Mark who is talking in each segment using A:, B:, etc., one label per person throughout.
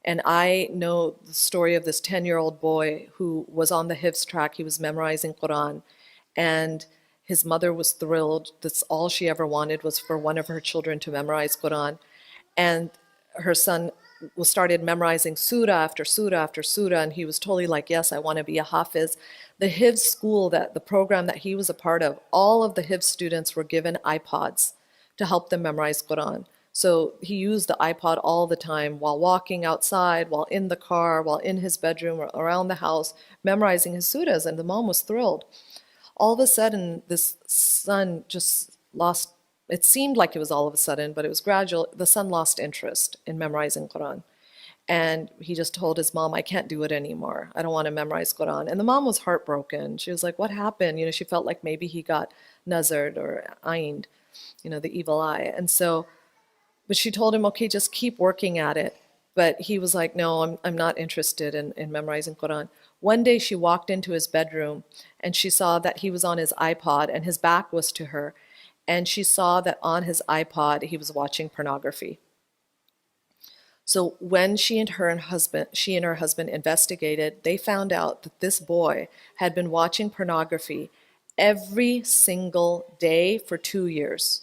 A: And I know the story of this 10-year-old boy who was on the Hifz track. He was memorizing Quran. And his mother was thrilled. That's all she ever wanted was for one of her children to memorize Quran. And her son was started memorizing surah after surah after surah, and he was totally like, yes, I want to be a hafiz. The Hifz school, that the program that he was a part of, all of the Hifz students were given iPods to help them memorize Quran. So he used the iPod all the time while walking outside, while in the car, while in his bedroom, or around the house, memorizing his surahs, and the mom was thrilled. All of a sudden, this son just lost, it seemed like it was all of a sudden, but it was gradual. The son lost interest in memorizing Quran. And he just told his mom, I can't do it anymore. I don't want to memorize Quran. And the mom was heartbroken. She was like, what happened? She felt like maybe he got nazared or ained, the evil eye. And so, but she told him, okay, just keep working at it. But he was like, no, I'm not interested in memorizing Quran. One day she walked into his bedroom and she saw that he was on his iPod and his back was to her. And she saw that on his iPod he was watching pornography. So when she and her husband investigated, they found out that this boy had been watching pornography every single day for 2 years.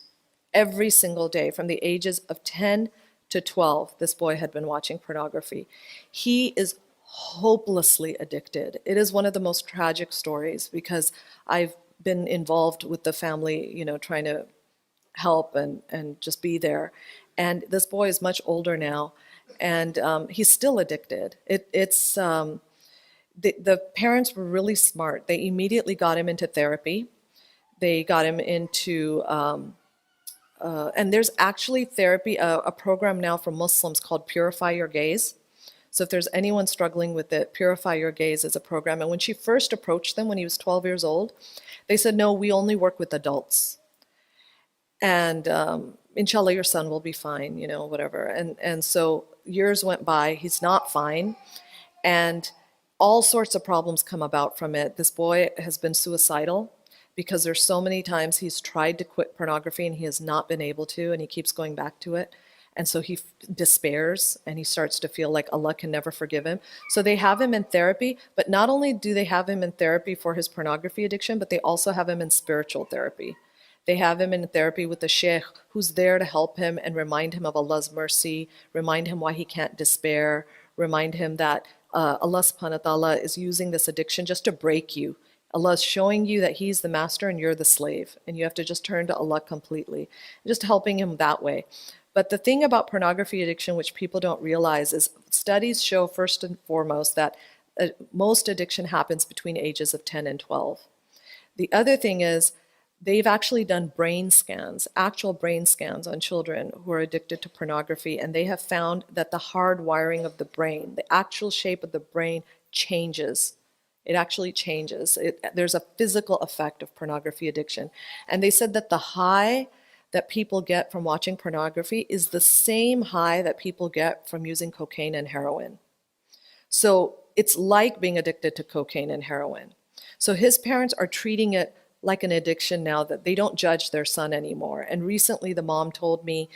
A: Every single day, from the ages of 10 to 12, this boy had been watching pornography. He is hopelessly addicted. It is one of the most tragic stories because I've been involved with the family, trying to help and just be there. And this boy is much older now, and he's still addicted. The parents were really smart. They immediately got him into therapy. They got him into, and there's actually therapy, a program now for Muslims called Purify Your Gaze. So if there's anyone struggling with it, Purify Your Gaze is a program. And when she first approached them when he was 12 years old, they said, no, we only work with adults. And inshallah, your son will be fine, whatever. And so years went by, he's not fine. And all sorts of problems come about from it. This boy has been suicidal because there's so many times he's tried to quit pornography and he has not been able to, and he keeps going back to it. And so he despairs and he starts to feel like Allah can never forgive him. So they have him in therapy, but not only do they have him in therapy for his pornography addiction, but they also have him in spiritual therapy. They have him in therapy with a sheikh who's there to help him and remind him of Allah's mercy, remind him why he can't despair, remind him that Allah subhanahu wa ta'ala is using this addiction just to break you. Allah is showing you that He's the master and you're the slave, and you have to just turn to Allah completely. Just helping him that way. But the thing about pornography addiction, which people don't realize, is studies show first and foremost that most addiction happens between ages of 10 and 12. The other thing is they've actually done brain scans, actual brain scans on children who are addicted to pornography, and they have found that the hard wiring of the brain, the actual shape of the brain changes. It actually changes. There's a physical effect of pornography addiction. And they said that the high that people get from watching pornography is the same high that people get from using cocaine and heroin. So it's like being addicted to cocaine and heroin. So his parents are treating it like an addiction now, that they don't judge their son anymore. And recently the mom told me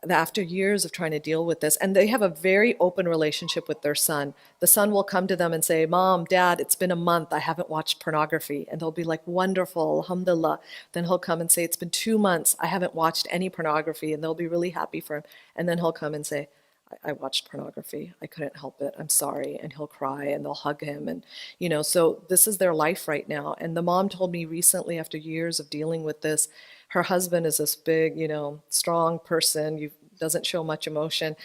A: that after years of trying to deal with this, and they have a very open relationship with their son. The son will come to them and say, Mom, Dad, it's been a month, I haven't watched pornography. And they'll be like, wonderful, alhamdulillah. Then he'll come and say, it's been 2 months, I haven't watched any pornography. And they'll be really happy for him. And then he'll come and say, I watched pornography. I couldn't help it. I'm sorry. And he'll cry and they'll hug him. And, so this is their life right now. And the mom told me recently, after years of dealing with this, her husband is this big, strong person, doesn't show much emotion.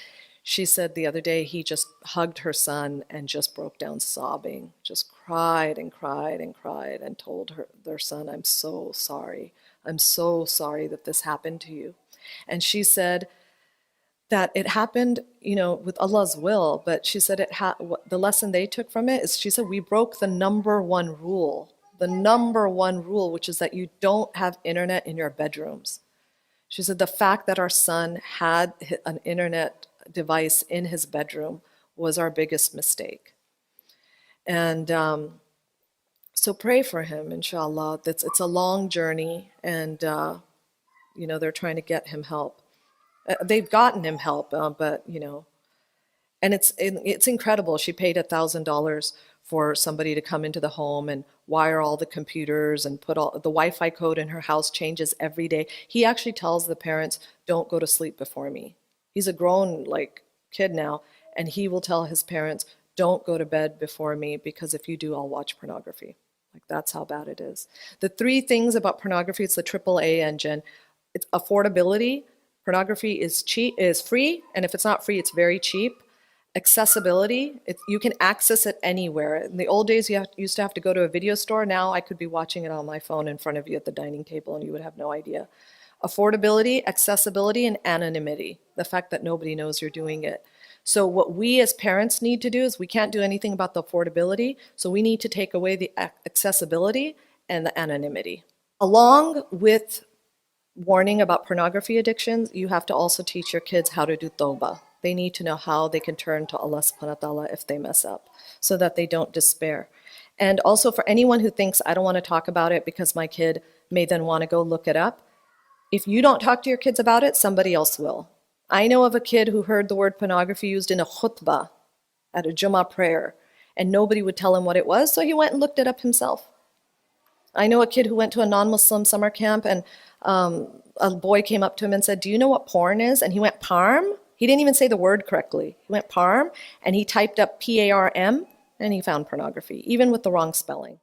A: She said the other day he just hugged her son and just broke down sobbing, just cried and cried and cried and told their son, I'm so sorry. I'm so sorry that this happened to you. And she said that it happened, with Allah's will, but she said the lesson they took from it is, she said, we broke the number one rule, which is that you don't have internet in your bedrooms. She said the fact that our son had an internet device in his bedroom was our biggest mistake. And so pray for him, inshallah. It's a long journey, and they're trying to get him help. They've gotten him help, but And it's incredible. She paid $1,000 for somebody to come into the home and wire all the computers and put all the Wi-Fi code in her house changes every day. He actually tells the parents, "Don't go to sleep before me." He's a grown like kid now, and he will tell his parents, "Don't go to bed before me because if you do, I'll watch pornography." Like that's how bad it is. The three things about pornography, it's the AAA engine. It's affordability. Pornography is cheap, is free, and if it's not free, it's very cheap. Accessibility, you can access it anywhere. In the old days, used to have to go to a video store. Now I could be watching it on my phone in front of you at the dining table and you would have no idea. Affordability, accessibility, and anonymity, the fact that nobody knows you're doing it. So what we as parents need to do is we can't do anything about the affordability, so we need to take away the accessibility and the anonymity. Along with warning about pornography addictions, you have to also teach your kids how to do tawbah. They need to know how they can turn to Allah subhanahu wa ta'ala if they mess up, so that they don't despair. And also for anyone who thinks, I don't want to talk about it because my kid may then want to go look it up, if you don't talk to your kids about it, somebody else will. I know of a kid who heard the word pornography used in a khutbah at a Jummah prayer, and nobody would tell him what it was, so he went and looked it up himself. I know a kid who went to a non-Muslim summer camp, and a boy came up to him and said, "Do you know what porn is?" And he went, "Parm?" He didn't even say the word correctly. He went, "Parm," and he typed up PARM, and he found pornography, even with the wrong spelling.